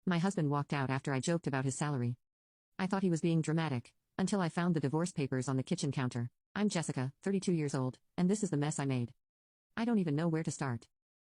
My husband walked out after I joked about his salary. I thought he was being dramatic, until I found the divorce papers on the kitchen counter. I'm Jessica, 32 years old, and this is the mess I made. I don't even know where to start.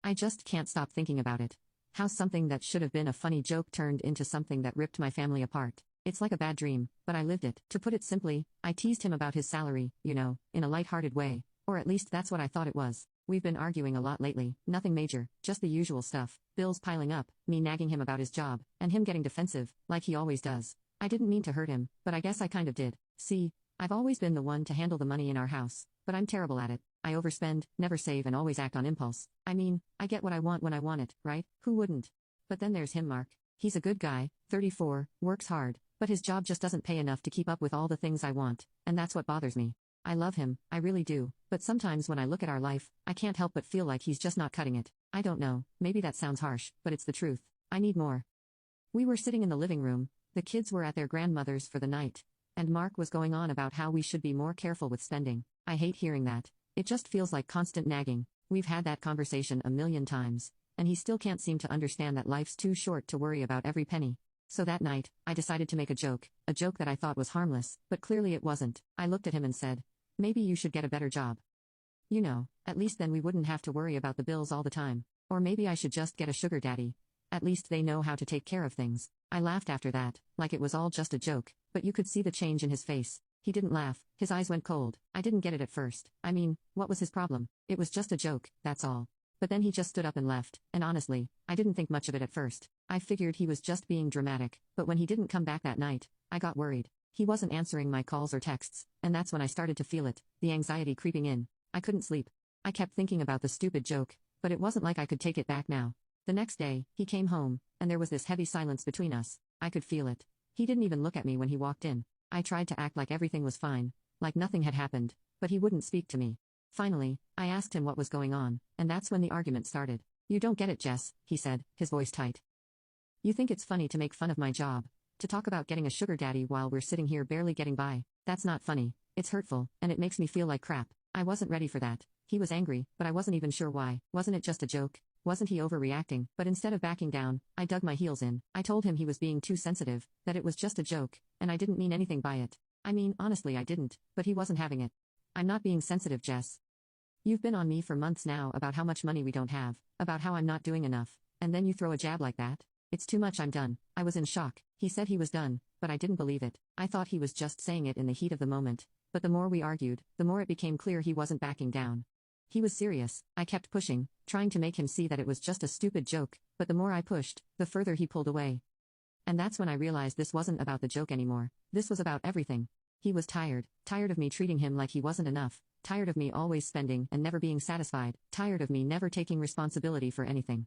I just can't stop thinking about it. How something that should have been a funny joke turned into something that ripped my family apart. It's like a bad dream, but I lived it. To put it simply, I teased him about his salary, in a light-hearted way. Or at least that's what I thought it was. We've been arguing a lot lately, nothing major, just the usual stuff, bills piling up, me nagging him about his job, and him getting defensive, like he always does. I didn't mean to hurt him, but I guess I kind of did. See, I've always been the one to handle the money in our house, but I'm terrible at it. I overspend, never save, and always act on impulse. I mean, I get what I want when I want it, right? Who wouldn't? But then there's him, Mark. He's a good guy, 34, works hard, but his job just doesn't pay enough to keep up with all the things I want, and that's what bothers me. I love him, I really do, but sometimes when I look at our life, I can't help but feel like he's just not cutting it. I don't know, maybe that sounds harsh, but it's the truth. I need more. We were sitting in the living room, the kids were at their grandmother's for the night, and Mark was going on about how we should be more careful with spending. I hate hearing that. It just feels like constant nagging. We've had that conversation a million times, and he still can't seem to understand that life's too short to worry about every penny. So that night, I decided to make a joke that I thought was harmless, but clearly it wasn't. I looked at him and said, "Maybe you should get a better job. At least then we wouldn't have to worry about the bills all the time. Or maybe I should just get a sugar daddy. At least they know how to take care of things." I laughed after that, like it was all just a joke, but you could see the change in his face. He didn't laugh, his eyes went cold. I didn't get it at first. I mean, what was his problem? It was just a joke, that's all. But then he just stood up and left, and honestly, I didn't think much of it at first. I figured he was just being dramatic, but when he didn't come back that night, I got worried. He wasn't answering my calls or texts, and that's when I started to feel it, the anxiety creeping in. I couldn't sleep. I kept thinking about the stupid joke, but it wasn't like I could take it back now. The next day, he came home, and there was this heavy silence between us. I could feel it. He didn't even look at me when he walked in. I tried to act like everything was fine, like nothing had happened, but he wouldn't speak to me. Finally, I asked him what was going on, and that's when the argument started. "You don't get it, Jess," he said, his voice tight. "You think it's funny to make fun of my job, to talk about getting a sugar daddy while we're sitting here barely getting by. That's not funny, it's hurtful, and it makes me feel like crap." I wasn't ready for that. He was angry, but I wasn't even sure why. Wasn't it just a joke? Wasn't he overreacting? But instead of backing down, I dug my heels in. I told him he was being too sensitive, that it was just a joke, and I didn't mean anything by it. I mean, honestly, I didn't, but he wasn't having it. "I'm not being sensitive, Jess. You've been on me for months now about how much money we don't have, about how I'm not doing enough, and then you throw a jab like that? It's too much, I'm done." I was in shock. He said he was done, but I didn't believe it. I thought he was just saying it in the heat of the moment, but the more we argued, the more it became clear he wasn't backing down. He was serious. I kept pushing, trying to make him see that it was just a stupid joke, but the more I pushed, the further he pulled away. And that's when I realized this wasn't about the joke anymore. This was about everything. He was tired of me treating him like he wasn't enough, tired of me always spending and never being satisfied, tired of me never taking responsibility for anything.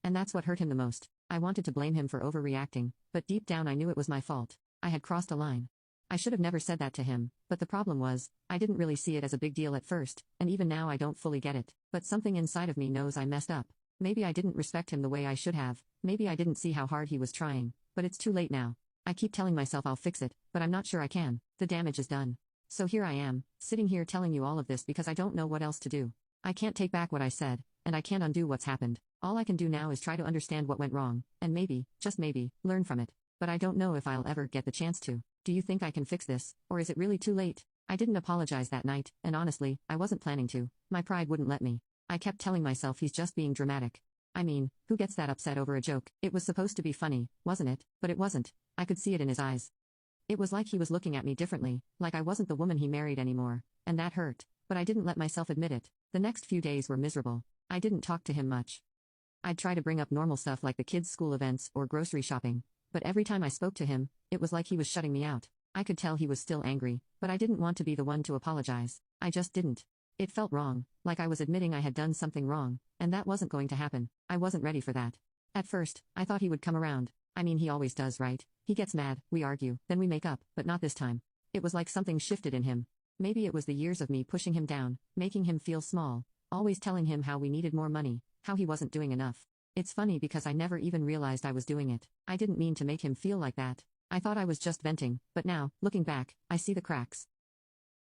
And that's what hurt him the most. I wanted to blame him for overreacting, but deep down I knew it was my fault. I had crossed a line. I should have never said that to him, but the problem was, I didn't really see it as a big deal at first, and even now I don't fully get it. But something inside of me knows I messed up. Maybe I didn't respect him the way I should have, maybe I didn't see how hard he was trying, but it's too late now. I keep telling myself I'll fix it, but I'm not sure I can. The damage is done. So here I am, sitting here telling you all of this because I don't know what else to do. I can't take back what I said, and I can't undo what's happened. All I can do now is try to understand what went wrong, and maybe, just maybe, learn from it. But I don't know if I'll ever get the chance to. Do you think I can fix this, or is it really too late? I didn't apologize that night, and honestly, I wasn't planning to. My pride wouldn't let me. I kept telling myself he's just being dramatic. I mean, who gets that upset over a joke? It was supposed to be funny, wasn't it? But it wasn't. I could see it in his eyes. It was like he was looking at me differently, like I wasn't the woman he married anymore, and that hurt. But I didn't let myself admit it. The next few days were miserable. I didn't talk to him much. I'd try to bring up normal stuff like the kids' school events or grocery shopping, but every time I spoke to him, it was like he was shutting me out. I could tell he was still angry, but I didn't want to be the one to apologize. I just didn't. It felt wrong, like I was admitting I had done something wrong, and that wasn't going to happen. I wasn't ready for that. At first, I thought he would come around. I mean, he always does, right? He gets mad, we argue, then we make up, but not this time. It was like something shifted in him. Maybe it was the years of me pushing him down, making him feel small, always telling him how we needed more money, how he wasn't doing enough. It's funny because I never even realized I was doing it. I didn't mean to make him feel like that. I thought I was just venting, but now, looking back, I see the cracks.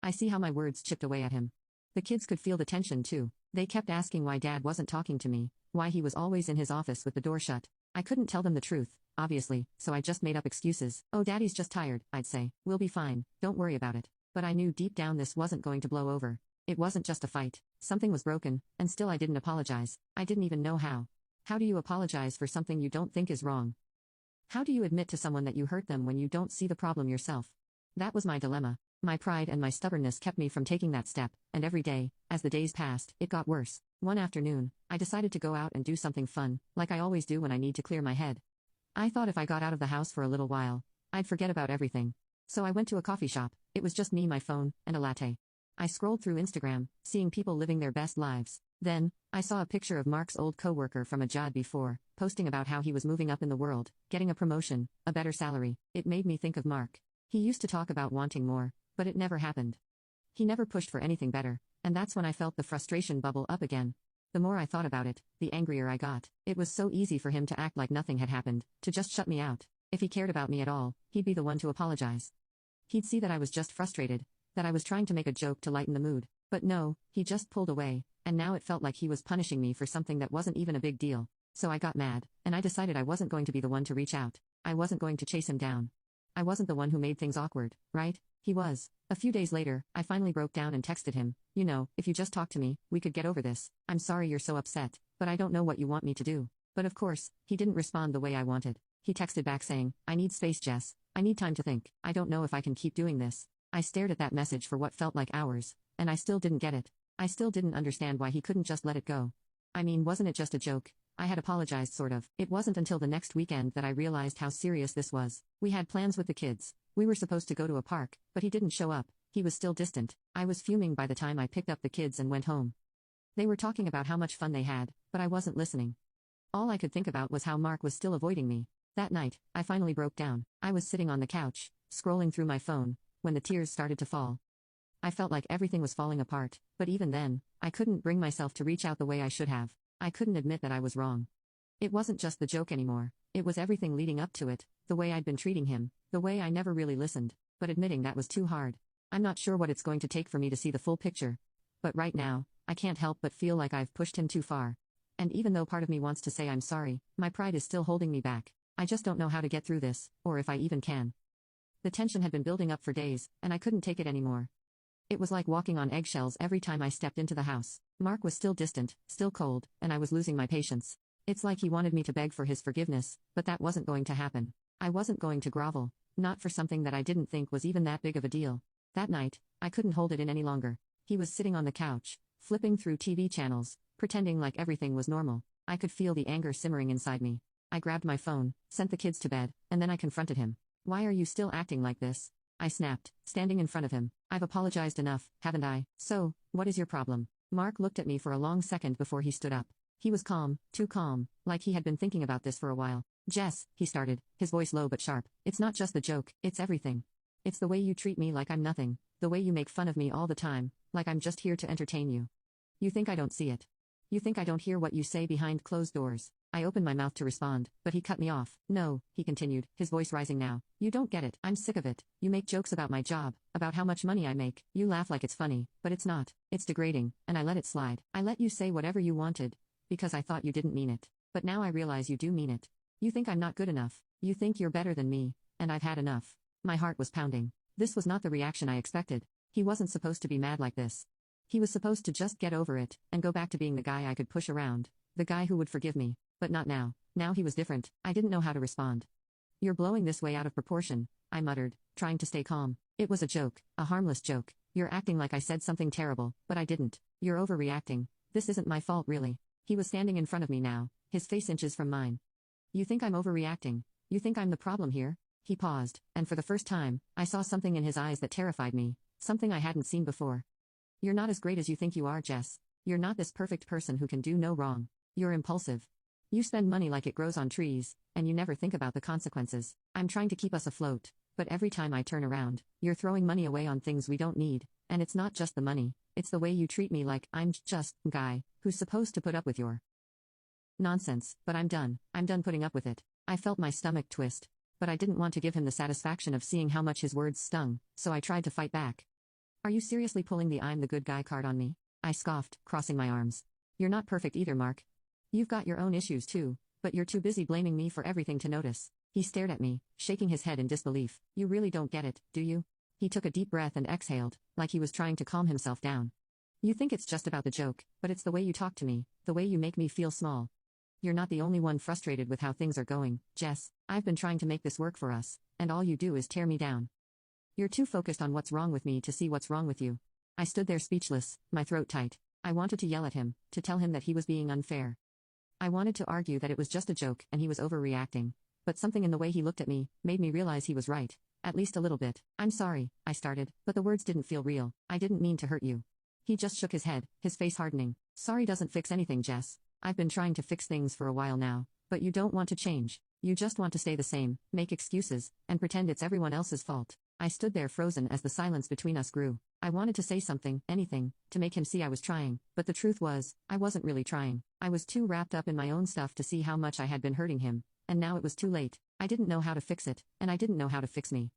I see how my words chipped away at him. The kids could feel the tension too. They kept asking why Dad wasn't talking to me, why he was always in his office with the door shut. I couldn't tell them the truth, obviously, so I just made up excuses. Oh, Daddy's just tired, I'd say. We'll be fine, don't worry about it. But I knew deep down this wasn't going to blow over. It wasn't just a fight. Something was broken, and still I didn't apologize. I didn't even know how. How do you apologize for something you don't think is wrong? How do you admit to someone that you hurt them when you don't see the problem yourself? That was my dilemma. My pride and my stubbornness kept me from taking that step, and every day, as the days passed, it got worse. One afternoon, I decided to go out and do something fun, like I always do when I need to clear my head. I thought if I got out of the house for a little while, I'd forget about everything. So I went to a coffee shop. It was just me, my phone, and a latte. I scrolled through Instagram, seeing people living their best lives. Then, I saw a picture of Mark's old coworker from a job before, posting about how he was moving up in the world, getting a promotion, a better salary. It made me think of Mark. He used to talk about wanting more, but it never happened. He never pushed for anything better, and that's when I felt the frustration bubble up again. The more I thought about it, the angrier I got. It was so easy for him to act like nothing had happened, to just shut me out. If he cared about me at all, he'd be the one to apologize. He'd see that I was just frustrated, that I was trying to make a joke to lighten the mood. But no, he just pulled away, and now it felt like he was punishing me for something that wasn't even a big deal. So I got mad, and I decided I wasn't going to be the one to reach out. I wasn't going to chase him down. I wasn't the one who made things awkward, right? He was. A few days later, I finally broke down and texted him, "You know, if you just talk to me, we could get over this. I'm sorry you're so upset, but I don't know what you want me to do." But of course, he didn't respond the way I wanted. He texted back saying, "I need space, Jess. I need time to think. I don't know if I can keep doing this." I stared at that message for what felt like hours, and I still didn't get it. I still didn't understand why he couldn't just let it go. I mean, wasn't it just a joke? I had apologized, sort of. It wasn't until the next weekend that I realized how serious this was. We had plans with the kids. We were supposed to go to a park, but he didn't show up. He was still distant. I was fuming by the time I picked up the kids and went home. They were talking about how much fun they had, but I wasn't listening. All I could think about was how Mark was still avoiding me. That night, I finally broke down. I was sitting on the couch, scrolling through my phone, when the tears started to fall. I felt like everything was falling apart, but even then, I couldn't bring myself to reach out the way I should have. I couldn't admit that I was wrong. It wasn't just the joke anymore. It was everything leading up to it, the way I'd been treating him, the way I never really listened. But admitting that was too hard. I'm not sure what it's going to take for me to see the full picture. But right now, I can't help but feel like I've pushed him too far. And even though part of me wants to say I'm sorry, my pride is still holding me back. I just don't know how to get through this, or if I even can. The tension had been building up for days, and I couldn't take it anymore. It was like walking on eggshells every time I stepped into the house. Mark was still distant, still cold, and I was losing my patience. It's like he wanted me to beg for his forgiveness, but that wasn't going to happen. I wasn't going to grovel, not for something that I didn't think was even that big of a deal. That night, I couldn't hold it in any longer. He was sitting on the couch, flipping through TV channels, pretending like everything was normal. I could feel the anger simmering inside me. I grabbed my phone, sent the kids to bed, and then I confronted him. "Why are you still acting like this?" I snapped, standing in front of him. "I've apologized enough, haven't I? So, what is your problem?" Mark looked at me for a long second before he stood up. He was calm, too calm, like he had been thinking about this for a while. "Jess," he started, his voice low but sharp, "it's not just the joke, it's everything. It's the way you treat me like I'm nothing, the way you make fun of me all the time, like I'm just here to entertain you. You think I don't see it. You think I don't hear what you say behind closed doors." I opened my mouth to respond, but he cut me off. "No," he continued, his voice rising now. "You don't get it. I'm sick of it. You make jokes about my job, about how much money I make. You laugh like it's funny, but it's not. It's degrading, and I let it slide. I let you say whatever you wanted, because I thought you didn't mean it. But now I realize you do mean it. You think I'm not good enough. You think you're better than me, and I've had enough." My heart was pounding. This was not the reaction I expected. He wasn't supposed to be mad like this. He was supposed to just get over it, and go back to being the guy I could push around, the guy who would forgive me. But not now. Now he was different. I didn't know how to respond. "You're blowing this way out of proportion," I muttered, trying to stay calm. "It was a joke, a harmless joke. You're acting like I said something terrible, but I didn't. You're overreacting. This isn't my fault, really." He was standing in front of me now, his face inches from mine. "You think I'm overreacting? You think I'm the problem here?" He paused, and for the first time, I saw something in his eyes that terrified me, something I hadn't seen before. "You're not as great as you think you are, Jess. You're not this perfect person who can do no wrong. You're impulsive. You spend money like it grows on trees, and you never think about the consequences. I'm trying to keep us afloat, but every time I turn around, you're throwing money away on things we don't need, and it's not just the money, it's the way you treat me like I'm just a guy who's supposed to put up with your nonsense. But I'm done. I'm done putting up with it." I felt my stomach twist, but I didn't want to give him the satisfaction of seeing how much his words stung, so I tried to fight back. "Are you seriously pulling the I'm the good guy card on me?" I scoffed, crossing my arms. "You're not perfect either, Mark. You've got your own issues too, But you're too busy blaming me for everything to notice. He stared at me, shaking his head in disbelief. You really don't get it, do you? He took a deep breath and exhaled, like he was trying to calm himself down. You think it's just about the joke, but it's the way you talk to me, the way you make me feel small. You're not the only one frustrated with how things are going, Jess. I've been trying to make this work for us, and all you do is tear me down. You're too focused on what's wrong with me to see what's wrong with you. I stood there speechless, my throat tight. I wanted to yell at him, to tell him that he was being unfair. I wanted to argue that it was just a joke and he was overreacting. But something in the way he looked at me made me realize he was right. At least a little bit. I'm sorry, I started, but the words didn't feel real. I didn't mean to hurt you. He just shook his head, his face hardening. Sorry doesn't fix anything, Jess. I've been trying to fix things for a while now, but you don't want to change. You just want to stay the same, make excuses, and pretend it's everyone else's fault. I stood there frozen as the silence between us grew. I wanted to say something, anything, to make him see I was trying, but the truth was, I wasn't really trying. I was too wrapped up in my own stuff to see how much I had been hurting him, and now it was too late. I didn't know how to fix it, and I didn't know how to fix me.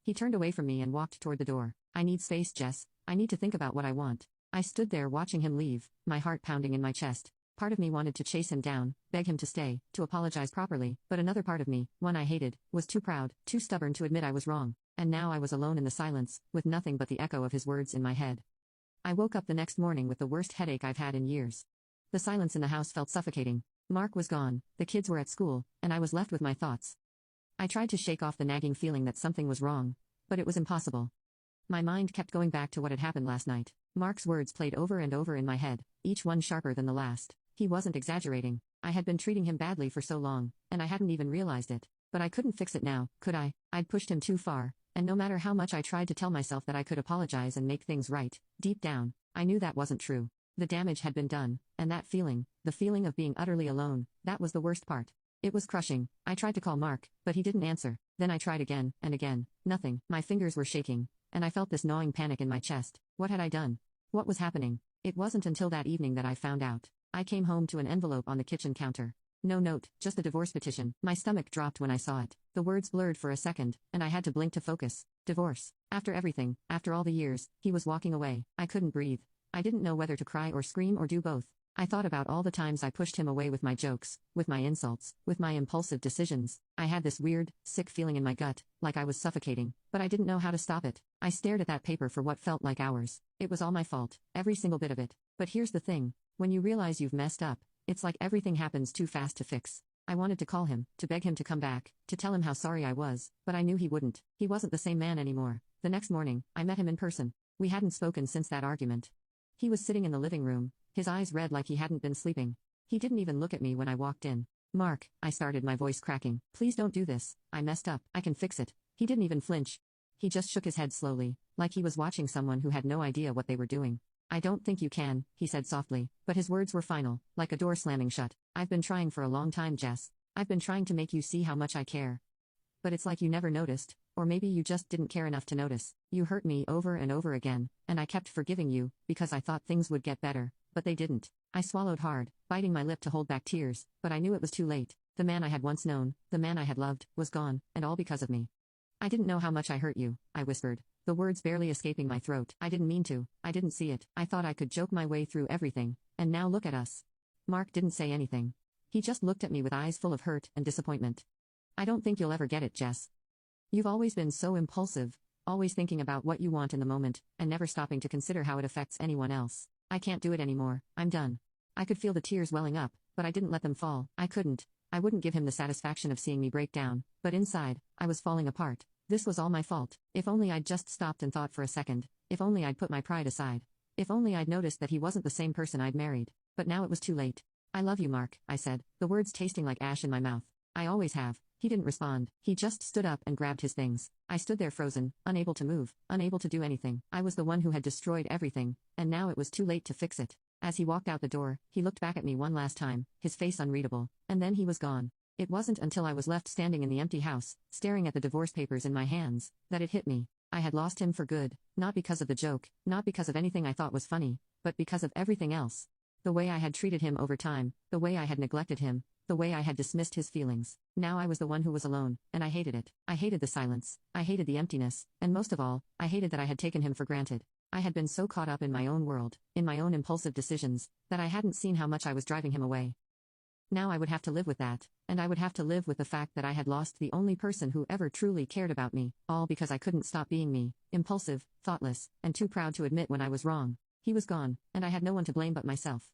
He turned away from me and walked toward the door. I need space, Jess. I need to think about what I want. I stood there watching him leave, my heart pounding in my chest. Part of me wanted to chase him down, beg him to stay, to apologize properly, but another part of me, one I hated, was too proud, too stubborn to admit I was wrong. And now I was alone in the silence, with nothing but the echo of his words in my head. I woke up the next morning with the worst headache I've had in years. The silence in the house felt suffocating. Mark was gone, the kids were at school, and I was left with my thoughts. I tried to shake off the nagging feeling that something was wrong, but it was impossible. My mind kept going back to what had happened last night. Mark's words played over and over in my head, each one sharper than the last. He wasn't exaggerating. I had been treating him badly for so long, and I hadn't even realized it. But I couldn't fix it now, could I? I'd pushed him too far. And no matter how much I tried to tell myself that I could apologize and make things right, deep down, I knew that wasn't true. The damage had been done, and that feeling, the feeling of being utterly alone, that was the worst part. It was crushing. I tried to call Mark, but he didn't answer. Then I tried again, and again. Nothing. My fingers were shaking, and I felt this gnawing panic in my chest. What had I done? What was happening? It wasn't until that evening that I found out. I came home to an envelope on the kitchen counter. No note, just a divorce petition. My stomach dropped when I saw it. The words blurred for a second, and I had to blink to focus. Divorce. After everything, after all the years, he was walking away. I couldn't breathe. I didn't know whether to cry or scream or do both. I thought about all the times I pushed him away with my jokes, with my insults, with my impulsive decisions. I had this weird, sick feeling in my gut, like I was suffocating, but I didn't know how to stop it. I stared at that paper for what felt like hours. It was all my fault, every single bit of it. But here's the thing. When you realize you've messed up, it's like everything happens too fast to fix. I wanted to call him, to beg him to come back, to tell him how sorry I was, but I knew he wouldn't. He wasn't the same man anymore. The next morning, I met him in person. We hadn't spoken since that argument. He was sitting in the living room, his eyes red like he hadn't been sleeping. He didn't even look at me when I walked in. Mark, I started, my voice cracking. Please don't do this. I messed up. I can fix it. He didn't even flinch. He just shook his head slowly, like he was watching someone who had no idea what they were doing. I don't think you can, he said softly, but his words were final, like a door slamming shut. I've been trying for a long time, Jess. I've been trying to make you see how much I care. But it's like you never noticed, or maybe you just didn't care enough to notice. You hurt me over and over again, and I kept forgiving you, because I thought things would get better, but they didn't. I swallowed hard, biting my lip to hold back tears, but I knew it was too late. The man I had once known, the man I had loved, was gone, and all because of me. I didn't know how much I hurt you, I whispered, the words barely escaping my throat. I didn't mean to. I didn't see it. I thought I could joke my way through everything, and now look at us. Mark didn't say anything. He just looked at me with eyes full of hurt and disappointment. I don't think you'll ever get it, Jess. You've always been so impulsive, always thinking about what you want in the moment, and never stopping to consider how it affects anyone else. I can't do it anymore. I'm done. I could feel the tears welling up, but I didn't let them fall. I couldn't. I wouldn't give him the satisfaction of seeing me break down, but inside, I was falling apart. This was all my fault. If only I'd just stopped and thought for a second. If only I'd put my pride aside. If only I'd noticed that he wasn't the same person I'd married. But now it was too late. I love you, Mark, I said, the words tasting like ash in my mouth. I always have. He didn't respond. He just stood up and grabbed his things. I stood there frozen, unable to move, unable to do anything. I was the one who had destroyed everything, and now it was too late to fix it. As he walked out the door, he looked back at me one last time, his face unreadable, and then he was gone. It wasn't until I was left standing in the empty house, staring at the divorce papers in my hands, that it hit me. I had lost him for good, not because of the joke, not because of anything I thought was funny, but because of everything else. The way I had treated him over time, the way I had neglected him, the way I had dismissed his feelings. Now I was the one who was alone, and I hated it. I hated the silence. I hated the emptiness, and most of all, I hated that I had taken him for granted. I had been so caught up in my own world, in my own impulsive decisions, that I hadn't seen how much I was driving him away. Now I would have to live with that, and I would have to live with the fact that I had lost the only person who ever truly cared about me, all because I couldn't stop being me, impulsive, thoughtless, and too proud to admit when I was wrong. He was gone, and I had no one to blame but myself.